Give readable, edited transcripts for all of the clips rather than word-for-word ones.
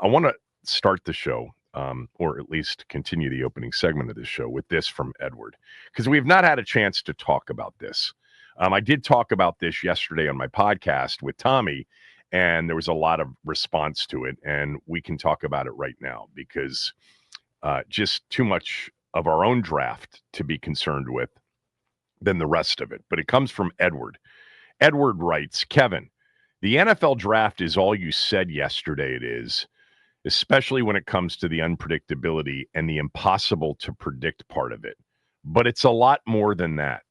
I want to start the show, or at least continue the opening segment of this show with this from Edward, because we've not had a chance to talk about this. I did talk about this yesterday on my podcast with Tommy, and there was a lot of response to it, and we can talk about it right now because just too much of our own draft to be concerned with than the rest of it. But it comes from Edward. Edward writes, Kevin, the NFL draft is all you said yesterday it is, especially when it comes to the unpredictability and the impossible to predict part of it. But it's a lot more than that.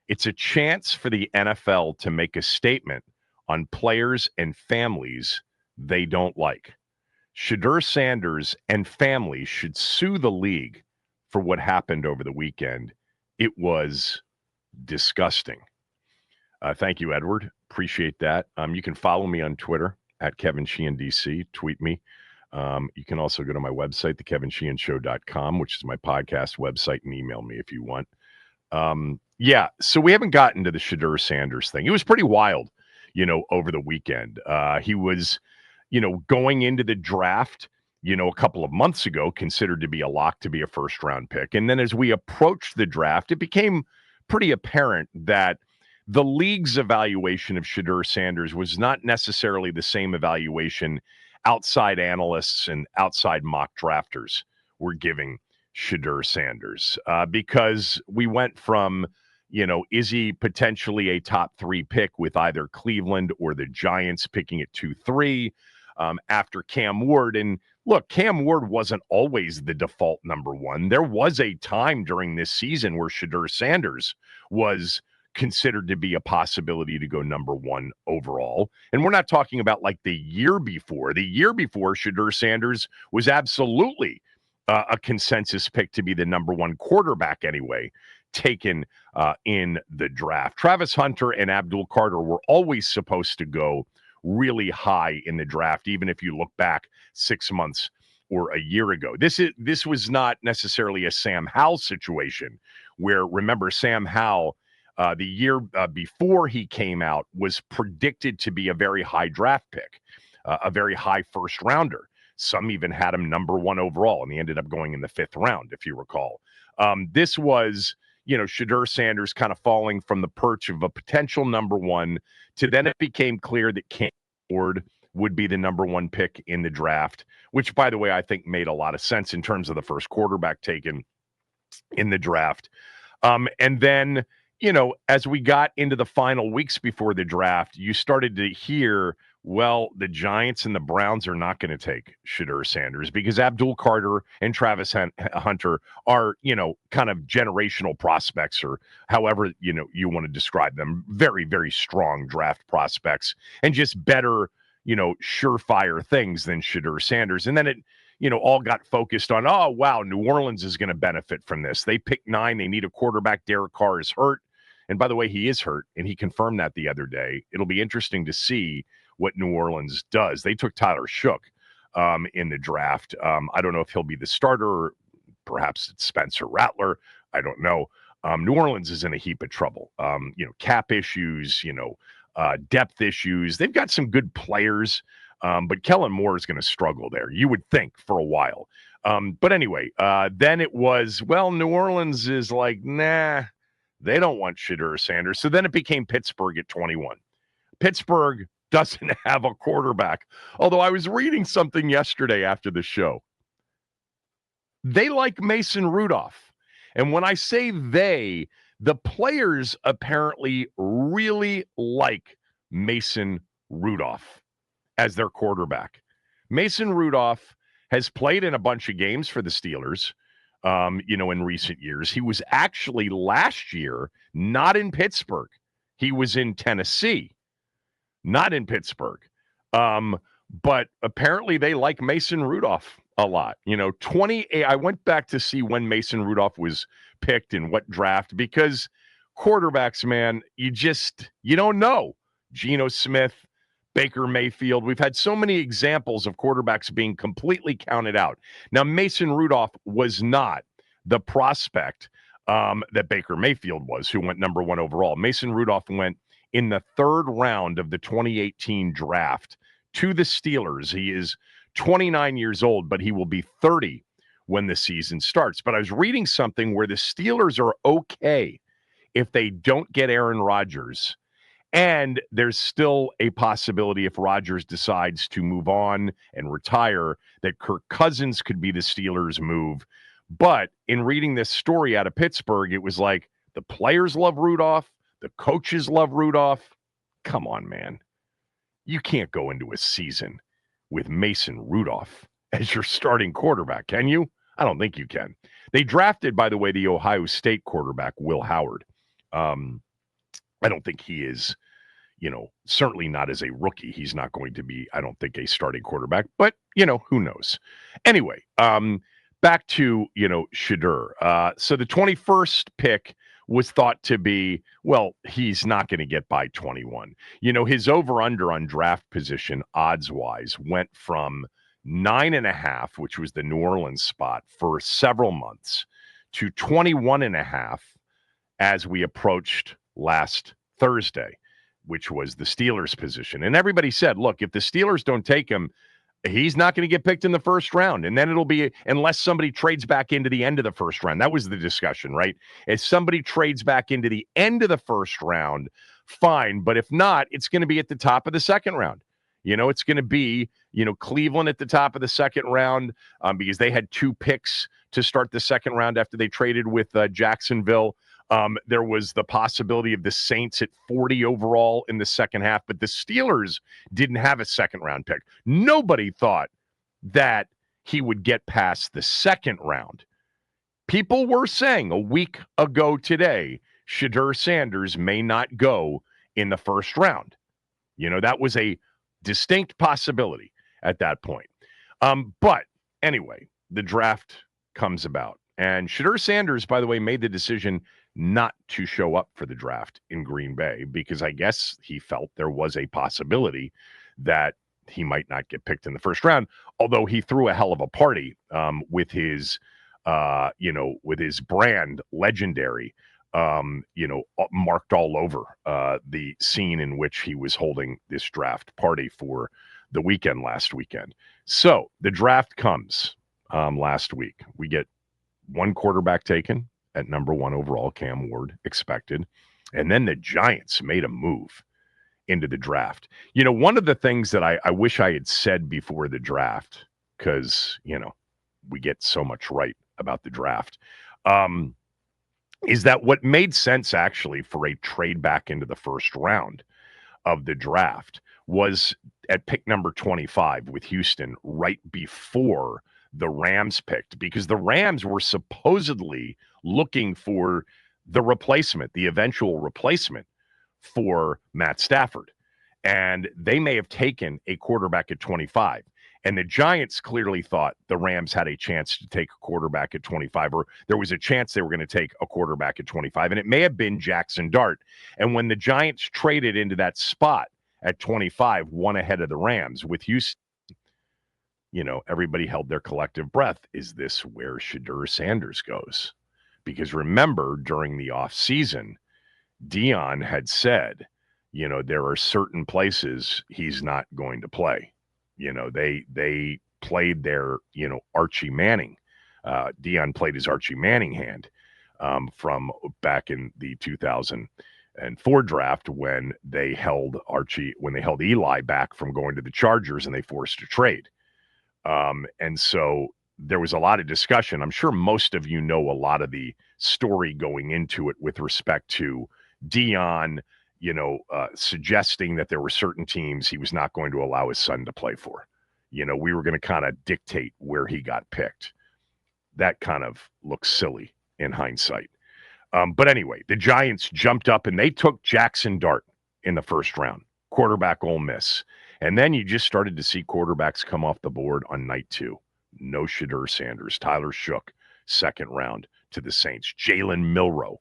It's a chance for the NFL to make a statement on players and families they don't like. Shedeur Sanders and families should sue the league for what happened over the weekend. It was disgusting. Thank you, Edward. Appreciate that. You can follow me on Twitter at Kevin Sheehan DC. Tweet me. You can also go to my website, thekevinsheehanshow.com, which is my podcast website, and email me if you want. Yeah, so we haven't gotten to the Shedeur Sanders thing. It was pretty wild, over the weekend. He was, going into the draft, a couple of months ago, considered to be a lock to be a first-round pick. And then as we approached the draft, it became pretty apparent that the league's evaluation of Shedeur Sanders was not necessarily the same evaluation outside analysts and outside mock drafters were giving Shedeur Sanders, because we went from, is he potentially a top 3 pick with either Cleveland or the Giants picking at 2-3 after Cam Ward. And look, Cam Ward wasn't always the default number 1. There was a time during this season where Shedeur Sanders was considered to be a possibility to go number 1 overall. And we're not talking about like the year before. The year before, Shedeur Sanders was absolutely a consensus pick to be the number 1 quarterback anyway, taken in the draft. Travis Hunter and Abdul Carter were always supposed to go really high in the draft, even if you look back 6 months or a year ago. This was not necessarily a Sam Howell situation where, remember, Sam Howell, the year before he came out, was predicted to be a very high draft pick, a very high first rounder. Some even had him number 1 overall, and he ended up going in the 5th round, if you recall. This was, Shedeur Sanders kind of falling from the perch of a potential number 1 to then it became clear that Cam Ward would be the number 1 pick in the draft, which, by the way, I think made a lot of sense in terms of the first quarterback taken in the draft. And then, as we got into the final weeks before the draft, you started to hear, well, the Giants and the Browns are not going to take Shedeur Sanders because Abdul Carter and Travis Hunter are, kind of generational prospects, or however, you want to describe them. Very, very strong draft prospects and just better, surefire things than Shedeur Sanders. And then it, all got focused on, oh, wow, New Orleans is going to benefit from this. They picked 9. They need a quarterback. Derek Carr is hurt. And by the way, he is hurt, and he confirmed that the other day. It'll be interesting to see what New Orleans does. They took Tyler Shook in the draft. I don't know if he'll be the starter, or perhaps it's Spencer Rattler. I don't know. New Orleans is in a heap of trouble. Cap issues, depth issues. They've got some good players, but Kellen Moore is going to struggle there, you would think, for a while. But anyway, then it was, well, New Orleans is like, nah, they don't want Shedeur Sanders. So then it became Pittsburgh at 21. Pittsburgh doesn't have a quarterback. Although I was reading something yesterday after the show. They like Mason Rudolph. And when I say they, the players apparently really like Mason Rudolph as their quarterback. Mason Rudolph has played in a bunch of games for the Steelers, in recent years. He was actually last year not in Pittsburgh. He was in Tennessee, not in Pittsburgh. But apparently they like Mason Rudolph a lot. 28. I went back to see when Mason Rudolph was picked in what draft, because quarterbacks, man, you don't know. Geno Smith, Baker Mayfield. We've had so many examples of quarterbacks being completely counted out. Now, Mason Rudolph was not the prospect that Baker Mayfield was, who went number 1 overall. Mason Rudolph went in the 3rd round of the 2018 draft to the Steelers. He is 29 years old, but he will be 30 when the season starts. But I was reading something where the Steelers are okay if they don't get Aaron Rodgers. And there's still a possibility if Rodgers decides to move on and retire that Kirk Cousins could be the Steelers' move. But in reading this story out of Pittsburgh, it was like the players love Rudolph, the coaches love Rudolph. Come on, man. You can't go into a season with Mason Rudolph as your starting quarterback, can you? I don't think you can. They drafted, by the way, the Ohio State quarterback, Will Howard. I don't think he is, certainly not as a rookie. He's not going to be, I don't think, a starting quarterback, but, who knows? Anyway, back to, Shedeur. So the 21st pick was thought to be, well, he's not going to get by 21. His over-under on draft position, odds-wise, went from 9.5, which was the New Orleans spot for several months, to 21.5 as we approached last Thursday, which was the Steelers' position. And everybody said, look, if the Steelers don't take him, he's not going to get picked in the first round. And then it'll be, unless somebody trades back into the end of the first round. That was the discussion, right? If somebody trades back into the end of the first round, fine. But if not, it's going to be at the top of the second round. It's going to be, Cleveland at the top of the second round because they had 2 picks to start the second round after they traded with Jacksonville. There was the possibility of the Saints at 40 overall in the second half, but the Steelers didn't have a second round pick. Nobody thought that he would get past the second round. People were saying a week ago today, Shedeur Sanders may not go in the first round. That was a distinct possibility at that point. But anyway, the draft comes about. And Shedeur Sanders, by the way, made the decision not to show up for the draft in Green Bay because I guess he felt there was a possibility that he might not get picked in the first round, although he threw a hell of a party with his brand legendary, marked all over the scene in which he was holding this draft party for the weekend last weekend. So the draft comes last week. We get one quarterback taken at number 1 overall, Cam Ward, expected. And then the Giants made a move into the draft. One of the things that I wish I had said before the draft, because, we get so much right about the draft, is that what made sense actually for a trade back into the first round of the draft was at pick number 25 with Houston right before the Rams picked, because the Rams were supposedly looking for the replacement, the eventual replacement for Matt Stafford. And they may have taken a quarterback at 25. And the Giants clearly thought the Rams had a chance to take a quarterback at 25, or there was a chance they were going to take a quarterback at 25. And it may have been Jackson Dart. And when the Giants traded into that spot at 25, one ahead of the Rams with Houston, everybody held their collective breath. Is this where Shedeur Sanders goes? Because remember, during the offseason, Dion had said, there are certain places he's not going to play. They played their, Archie Manning. Dion played his Archie Manning hand from back in the 2004 draft when they held Eli back from going to the Chargers and they forced a trade. And so there was a lot of discussion. I'm sure most of you know a lot of the story going into it with respect to Dion, suggesting that there were certain teams he was not going to allow his son to play for. We were going to kind of dictate where he got picked. That kind of looks silly in hindsight. But anyway, the Giants jumped up and they took Jackson Dart in the first round, quarterback Ole Miss. And then you just started to see quarterbacks come off the board on night 2. No Shedeur Sanders. Tyler Shook, second round to the Saints. Jalen Milroe,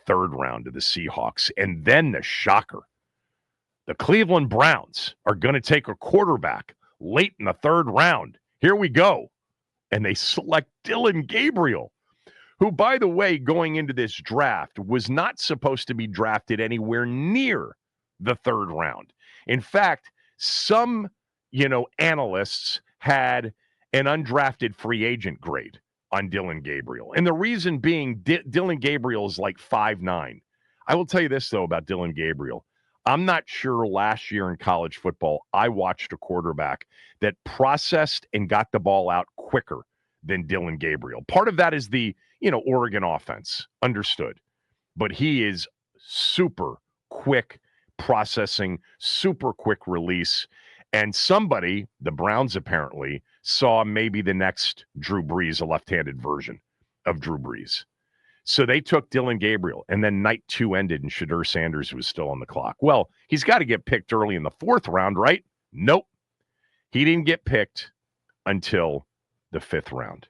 third round to the Seahawks. And then the shocker. The Cleveland Browns are going to take a quarterback late in the third round. Here we go. And they select Dylan Gabriel, who, by the way, going into this draft, was not supposed to be drafted anywhere near the third round. In fact, some, analysts had an undrafted free agent grade on Dillon Gabriel. And the reason being, Dillon Gabriel is like 5'9". I will tell you this, though, about Dillon Gabriel. I'm not sure last year in college football, I watched a quarterback that processed and got the ball out quicker than Dillon Gabriel. Part of that is the, Oregon offense. Understood. But he is super quick processing, super quick release. And somebody, the Browns apparently, saw maybe the next Drew Brees, a left-handed version of Drew Brees. So they took Dillon Gabriel, and then night 2 ended, and Shedeur Sanders was still on the clock. Well, he's got to get picked early in the 4th round, right? Nope. He didn't get picked until the 5th round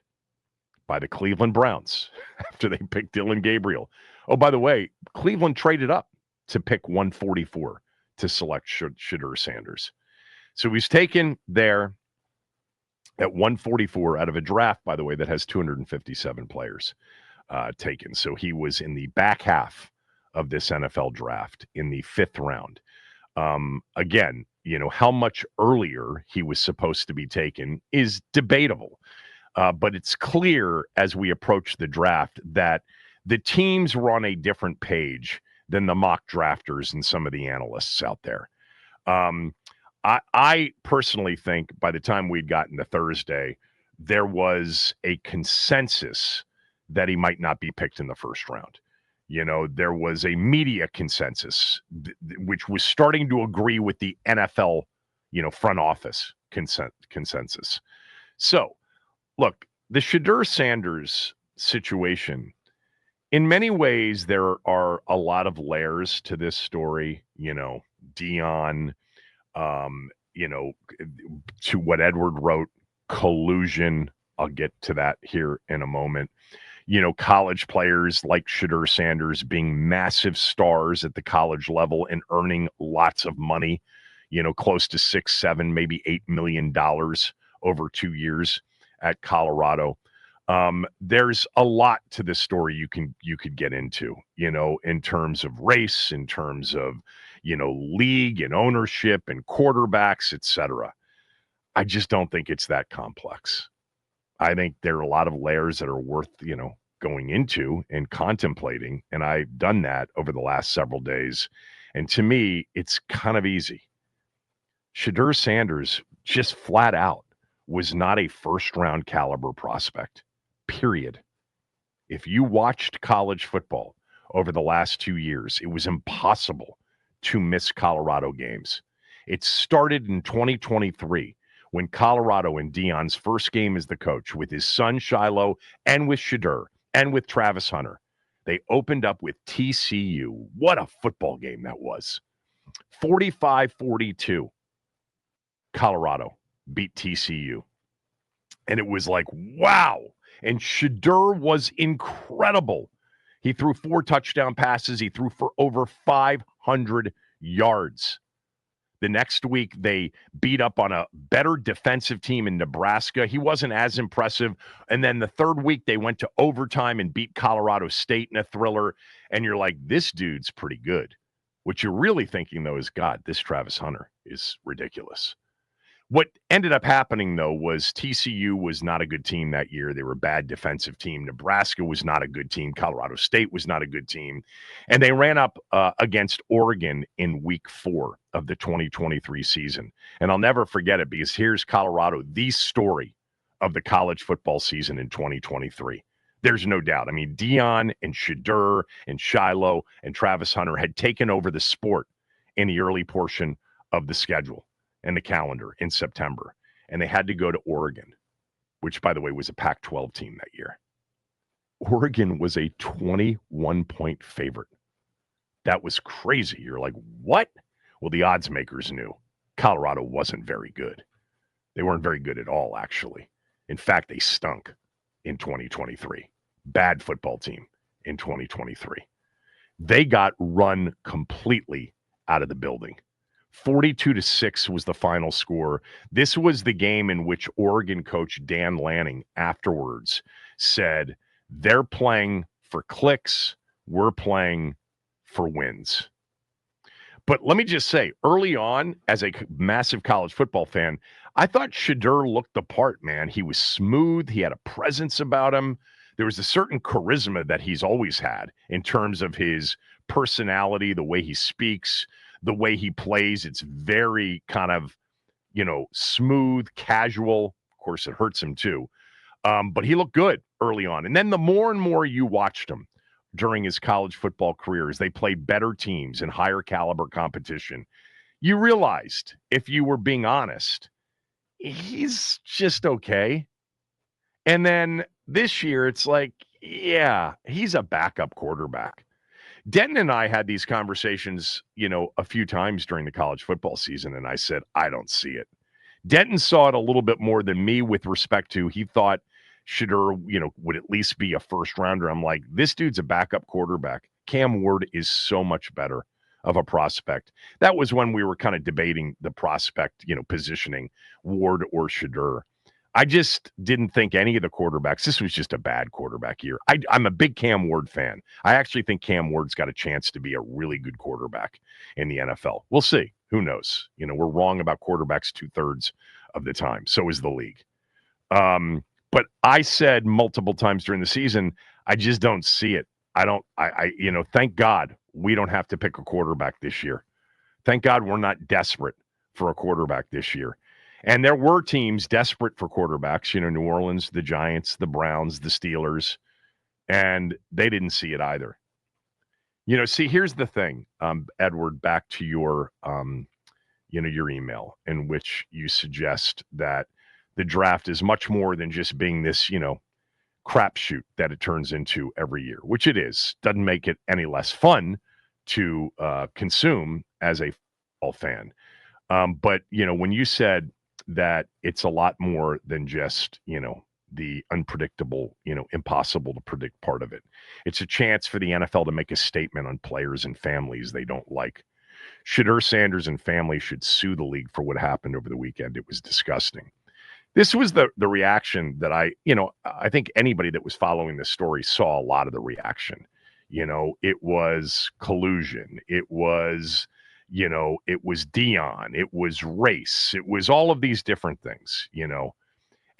by the Cleveland Browns after they picked Dillon Gabriel. Oh, by the way, Cleveland traded up to pick 144 to select Shedeur Sanders. So he's taken there at 144 out of a draft, by the way, that has 257 players taken. So he was in the back half of this NFL draft in the 5th round. Again, how much earlier he was supposed to be taken is debatable. But it's clear as we approach the draft that the teams were on a different page than the mock drafters and some of the analysts out there. I personally think by the time we'd gotten to Thursday, there was a consensus that he might not be picked in the 1st round. There was a media consensus, which was starting to agree with the NFL, front office consensus. So, look, the Shedeur Sanders situation, in many ways, there are a lot of layers to this story. Dion, to what Edward wrote, collusion. I'll get to that here in a moment. College players like Shedeur Sanders being massive stars at the college level and earning lots of money, close to $6, $7, maybe $8 million over 2 years at Colorado. There's a lot to this story you could get into, in terms of race, in terms of, league and ownership and quarterbacks, etc. I just don't think it's that complex. I think there are a lot of layers that are worth, going into and contemplating. And I've done that over the last several days. And to me, it's kind of easy. Shedeur Sanders just flat out was not a 1st-round caliber prospect, period. If you watched college football over the last 2 years, it was impossible to miss Colorado games. It started in 2023 when Colorado, in Dion's first game as the coach, with his son Shiloh and with Shedeur and with Travis Hunter, they opened up with TCU. What a football game that was. 45-42. Colorado beat TCU. And it was like, wow. And Shedeur was incredible. He threw 4 touchdown passes. He threw for over 500 yards. The next week, they beat up on a better defensive team in Nebraska. He wasn't as impressive. And then the 3rd week, they went to overtime and beat Colorado State in a thriller. And you're like, this dude's pretty good. What you're really thinking, though, is, God, this Travis Hunter is ridiculous. What ended up happening, though, was TCU was not a good team that year. They were a bad defensive team. Nebraska was not a good team. Colorado State was not a good team. And they ran up against Oregon in week 4 of the 2023 season. And I'll never forget it, because here's Colorado, the story of the college football season in 2023. There's no doubt. I mean, Dion and Shedeur and Shiloh and Travis Hunter had taken over the sport in the early portion of the schedule and the calendar in September. And they had to go to Oregon, which, by the way, was a Pac-12 team that year. Oregon was a 21-point favorite. That was crazy. You're like, what? Well, the odds makers knew Colorado wasn't very good. They weren't very good at all, actually. In fact, they stunk in 2023. Bad football team in 2023. They got run completely out of the building. 42-6 was the final score. This was the game in which Oregon coach Dan Lanning afterwards said, they're playing for clicks, we're playing for wins. But let me just say, early on, as a massive college football fan, I thought Shedeur looked the part, man. He was smooth. He had a presence about him. There was a certain charisma that he's always had in terms of his personality, the way he speaks, the way he plays. It's very kind of, smooth, casual. Of course, it hurts him too. But he looked good early on. And then the more and more you watched him during his college football career as they played better teams and higher caliber competition, you realized, if you were being honest, he's just okay. And then this year, it's like, yeah, he's a backup quarterback. Denton and I had these conversations, a few times during the college football season, and I said, I don't see it. Denton saw it a little bit more than me with respect to he thought Shedeur, would at least be a first rounder. I'm like, this dude's a backup quarterback. Cam Ward is so much better of a prospect. That was when we were kind of debating the prospect, positioning, Ward or Shedeur. I just didn't think any of the quarterbacks, this was just a bad quarterback year. I'm a big Cam Ward fan. I actually think Cam Ward's got a chance to be a really good quarterback in the NFL. We'll see. Who knows? We're wrong about quarterbacks 2/3 of the time. So is the league. But I said multiple times during the season, I just don't see it. Thank God we don't have to pick a quarterback this year. Thank God we're not desperate for a quarterback this year. And there were teams desperate for quarterbacks, New Orleans, the Giants, the Browns, the Steelers, and they didn't see it either. See, here's the thing, Edward, back to your, your email in which you suggest that the draft is much more than just being this, crapshoot that it turns into every year, which it is. Doesn't make it any less fun to consume as a football fan. But, when you said that it's a lot more than just, the unpredictable, impossible to predict part of it. It's a chance for the NFL to make a statement on players and families they don't like. Shedeur Sanders and family should sue the league for what happened over the weekend. It was disgusting. This was the reaction that I think anybody that was following this story saw a lot of the reaction. It was collusion. It was, it was Dion. It was race. It was all of these different things,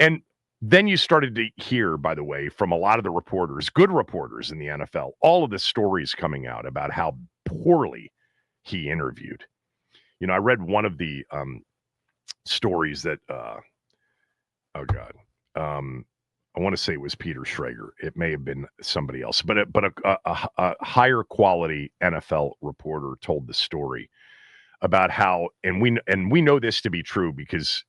And then you started to hear, by the way, from a lot of the reporters, good reporters in the NFL, all of the stories coming out about how poorly he interviewed. I read one of the stories that, oh God, I want to say it was Peter Schrager. It may have been somebody else, but a higher quality NFL reporter told the story about how, and we know this to be true because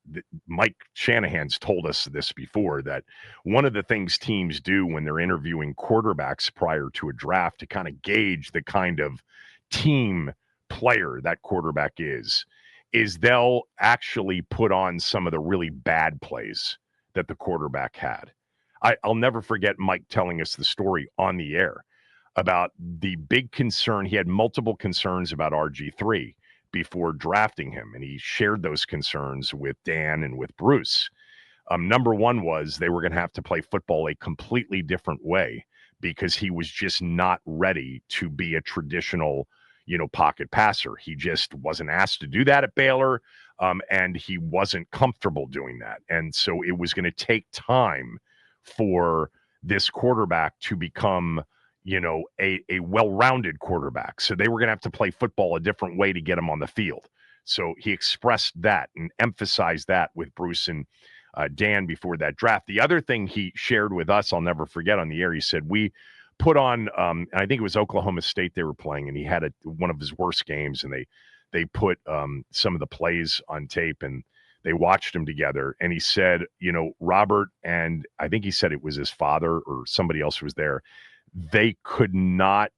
Mike Shanahan's told us this before, that one of the things teams do when they're interviewing quarterbacks prior to a draft to kind of gauge the kind of team player that quarterback is they'll actually put on some of the really bad plays that the quarterback had. I'll never forget Mike telling us the story on the air about the big concern. He had multiple concerns about RG3 before drafting him, and he shared those concerns with Dan and with Bruce. Number one was they were going to have to play football a completely different way because he was just not ready to be a traditional, pocket passer. He just wasn't asked to do that at Baylor, and he wasn't comfortable doing that. And so it was going to take time for this quarterback to become a well-rounded quarterback. So they were going to have to play football a different way to get him on the field. So he expressed that and emphasized that with Bruce and Dan before that draft. The other thing he shared with us, I'll never forget on the air, he said, we put on, I think it was Oklahoma State they were playing, and he had one of his worst games, and they put some of the plays on tape, and they watched him together. And he said, Robert, and I think he said it was his father or somebody else who was there, they could not,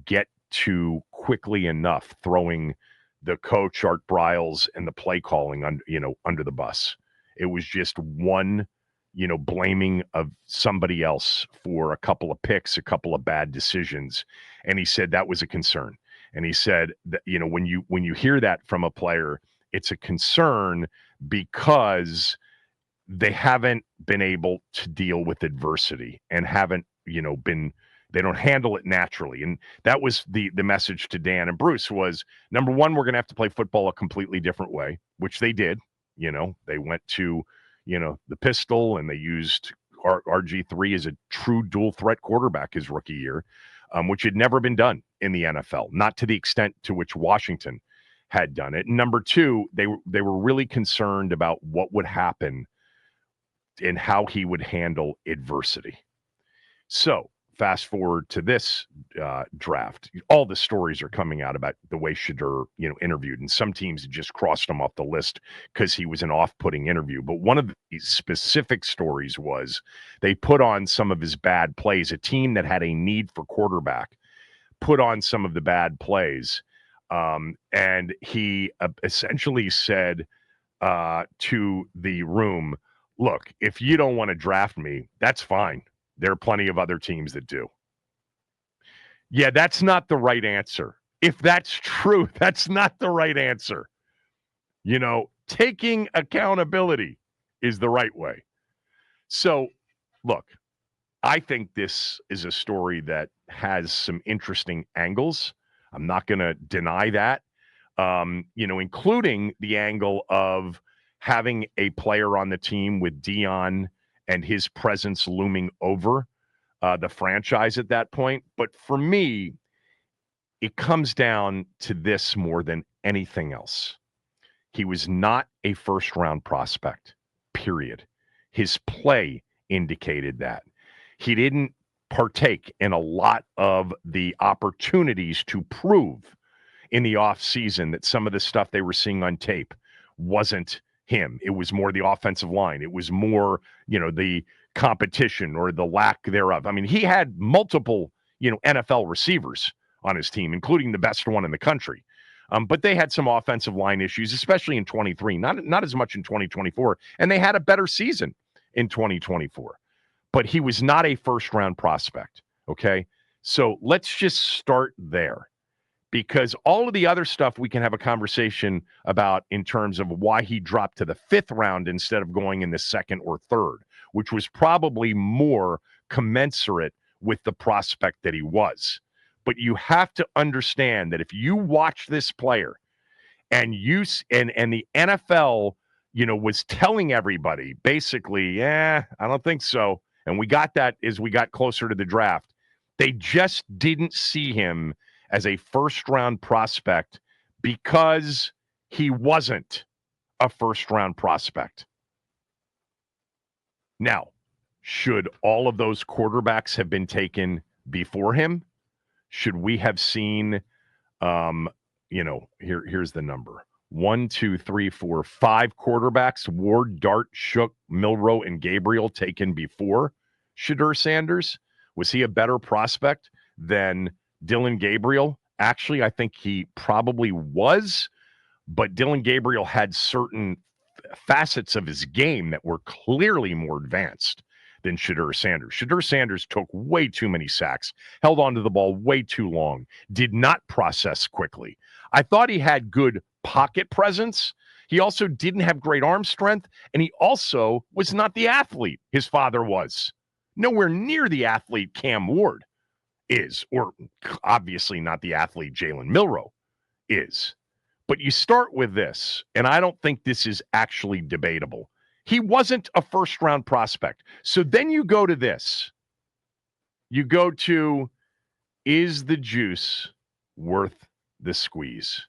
get to quickly enough throwing the coach, Art Briles, and the play calling under the bus. It was just one, blaming of somebody else for a couple of picks, a couple of bad decisions. And he said that was a concern. And he said that, when you hear that from a player, it's a concern because they haven't been able to deal with adversity and haven't, they don't handle it naturally. And that was the message to Dan and Bruce was, number one, we're going to have to play football a completely different way, which they did. They went to, the pistol, and they used RG3 as a true dual threat quarterback his rookie year, which had never been done in the NFL, not to the extent to which Washington had done it. And number two, they were really concerned about what would happen and how he would handle adversity. So fast forward to this draft, all the stories are coming out about the way Shedeur, interviewed, and some teams just crossed him off the list because he was an off-putting interview. But one of the specific stories was they put on some of his bad plays. A team that had a need for quarterback put on some of the bad plays, and he essentially said to the room, "Look, if you don't want to draft me, that's fine. There are plenty of other teams that do." Yeah, that's not the right answer. If that's true, that's not the right answer. Taking accountability is the right way. So, look, I think this is a story that has some interesting angles. I'm not going to deny that, including the angle of having a player on the team with Dion and his presence looming over the franchise at that point. But for me, it comes down to this more than anything else. He was not a first-round prospect, period. His play indicated that. He didn't partake in a lot of the opportunities to prove in the offseason that some of the stuff they were seeing on tape wasn't him. It was more the offensive line. It was more, the competition or the lack thereof. I mean, he had multiple, NFL receivers on his team, including the best one in the country. But they had some offensive line issues, especially in 23, not as much in 2024. And they had a better season in 2024. But he was not a first-round prospect, okay? So let's just start there, because all of the other stuff we can have a conversation about in terms of why he dropped to the 5th round instead of going in the 2nd or 3rd, which was probably more commensurate with the prospect that he was. But you have to understand that if you watch this player and the NFL, was telling everybody basically, I don't think so. And we got that as we got closer to the draft. They just didn't see him as a first-round prospect because he wasn't a first-round prospect. Now, should all of those quarterbacks have been taken before him? Should we have seen, here's the number. 1, 2, 3, 4, 5 quarterbacks, Ward, Dart, Shook, Milroe, and Gabriel taken before Shedeur Sanders? Was he a better prospect than Dillon Gabriel? Actually, I think he probably was, but Dillon Gabriel had certain facets of his game that were clearly more advanced than Shedeur Sanders. Shedeur Sanders took way too many sacks, held onto the ball way too long, did not process quickly. I thought he had good pocket presence. He also didn't have great arm strength, and he also was not the athlete his father was. Nowhere near the athlete Cam Ward is, or obviously not the athlete Jalen Milroe is. But you start with this, and I don't think this is actually debatable. He wasn't a first-round prospect. So then you go to this. You go to, is the juice worth the squeeze?